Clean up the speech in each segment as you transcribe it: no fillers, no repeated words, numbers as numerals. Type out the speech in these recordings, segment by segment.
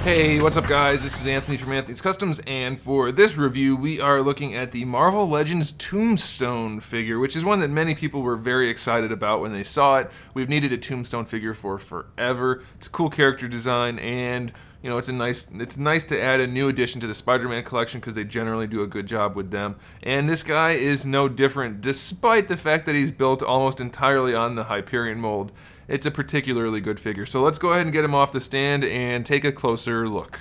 Hey, what's up guys? This is Anthony from AnthonysCustoms, and for this review we are looking at the Marvel Legends Tombstone figure, which is one that many people were very excited about when they saw it. We've needed a Tombstone figure for forever. It's a cool character design, and you know, it's nice to add a new addition to the Spider-Man collection because they generally do a good job with them. And this guy is no different, despite the fact that he's built almost entirely on the Hyperion mold. It's a particularly good figure. So let's go ahead and get him off the stand and take a closer look.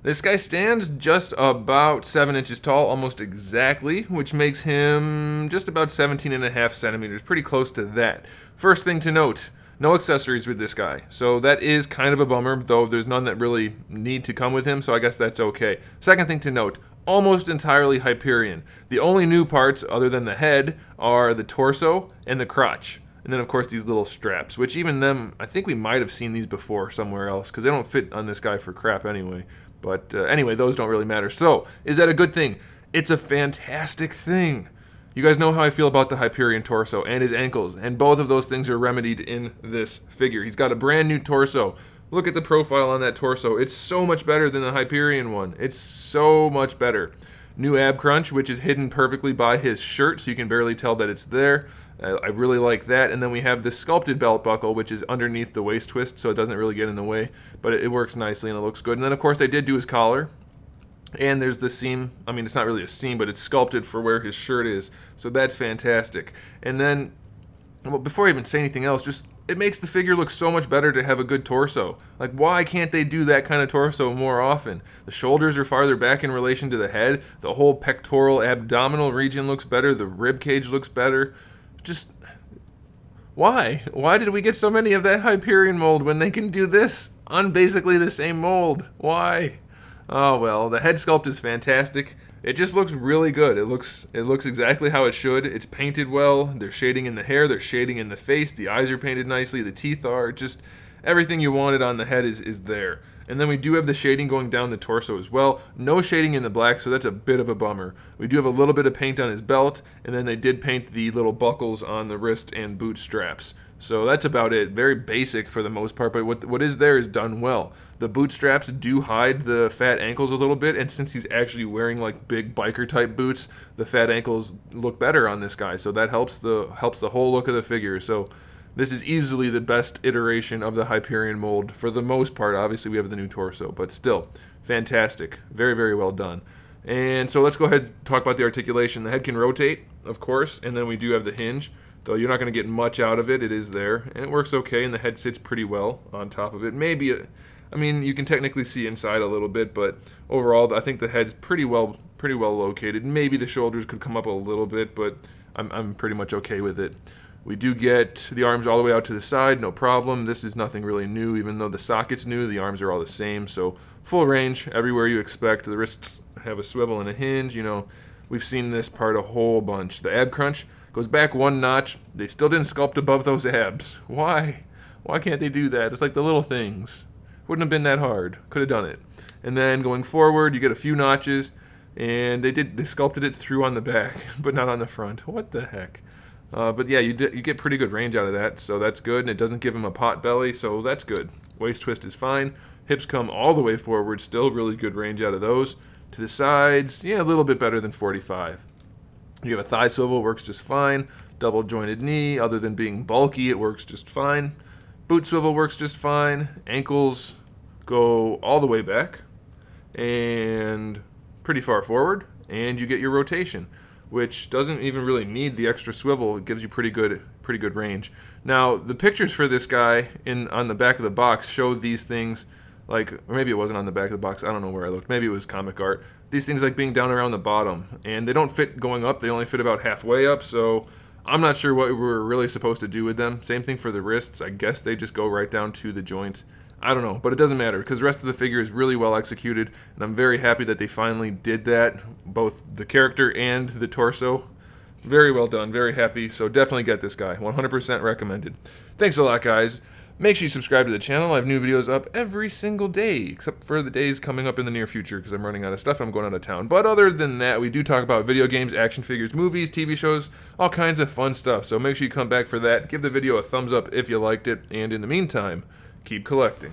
This guy stands just about 7 inches tall, almost exactly, which makes him just about 17.5 centimeters, pretty close to that. First thing to note, no accessories with this guy. So that is kind of a bummer, though there's none that really need to come with him, so I guess that's okay. Second thing to note, almost entirely Hyperion. The only new parts, other than the head, are the torso and the crotch. And then, of course, these little straps, which even them, I think we might have seen these before somewhere else, because they don't fit on this guy for crap anyway. But anyway, those don't really matter. So, is that a good thing? It's a fantastic thing. You guys know how I feel about the Hyperion Torso and his ankles, and both of those things are remedied in this figure. He's got a brand new torso. Look at the profile on that torso. It's so much better than the Hyperion one. It's so much better. New ab crunch, which is hidden perfectly by his shirt, so you can barely tell that it's there. I really like that. And then we have the sculpted belt buckle, which is underneath the waist twist, so it doesn't really get in the way, but it works nicely and it looks good. And then, of course, they did do his collar. And there's the seam. I mean, it's not really a seam, but it's sculpted for where his shirt is, so that's fantastic. And then, well, before I even say anything else, just it makes the figure look so much better to have a good torso. Like, why can't they do that kind of torso more often? The shoulders are farther back in relation to the head. The whole pectoral abdominal region looks better. The rib cage looks better. Just why? Why did we get so many of that Hyperion mold when they can do this on basically the same mold? Why? Oh well, the head sculpt is fantastic. It just looks really good. It looks exactly how it should. It's painted well. There's shading in the hair. There's shading in the face. The eyes are painted nicely. The teeth are. Just everything you wanted on the head is there. And then we do have the shading going down the torso as well. No shading in the black, so that's a bit of a bummer. We do have a little bit of paint on his belt, and then they did paint the little buckles on the wrist and boot straps. So that's about it. Very basic for the most part, but what is there is done well. The boot straps do hide the fat ankles a little bit, and since he's actually wearing like big biker type boots, the fat ankles look better on this guy. So that helps the whole look of the figure. So this is easily the best iteration of the Hyperion mold for the most part. Obviously, we have the new torso, but still, fantastic. Very, very well done. And so let's go ahead and talk about the articulation. The head can rotate, of course, and then we do have the hinge. Though you're not going to get much out of it, it is there, and it works okay, and the head sits pretty well on top of it. I mean, you can technically see inside a little bit, but overall, I think the head's pretty well located. Maybe the shoulders could come up a little bit, but I'm pretty much okay with it. We do get the arms all the way out to the side, no problem. This is nothing really new, even though the socket's new, the arms are all the same, so full range, everywhere you expect. The wrists have a swivel and a hinge, you know, we've seen this part a whole bunch. The ab crunch goes back one notch. They still didn't sculpt above those abs. Why? Why can't they do that? It's like the little things. Wouldn't have been that hard. Could have done it. And then going forward, you get a few notches, and they sculpted it through on the back, but not on the front. What the heck? But yeah, you get pretty good range out of that, so that's good, and it doesn't give him a pot belly, so that's good. Waist twist is fine. Hips come all the way forward, still really good range out of those. To the sides, yeah, a little bit better than 45. You have a thigh swivel, works just fine. Double jointed knee, other than being bulky, it works just fine. Boot swivel works just fine. Ankles go all the way back and pretty far forward, and you get your rotation, which doesn't even really need the extra swivel. It gives you pretty good range. Now, the pictures for this guy on the back of the box show these things, like, or maybe it wasn't on the back of the box, I don't know where I looked, maybe it was comic art. These things like being down around the bottom, and they don't fit going up, they only fit about halfway up, so I'm not sure what we were really supposed to do with them. Same thing for the wrists, I guess they just go right down to the joint. I don't know, but it doesn't matter, because the rest of the figure is really well executed, and I'm very happy that they finally did that, both the character and the torso. Very well done, very happy, so definitely get this guy, 100% recommended. Thanks a lot, guys. Make sure you subscribe to the channel. I have new videos up every single day, except for the days coming up in the near future, because I'm running out of stuff and I'm going out of town. But other than that, we do talk about video games, action figures, movies, TV shows, all kinds of fun stuff, so make sure you come back for that. Give the video a thumbs up if you liked it, and in the meantime, keep collecting.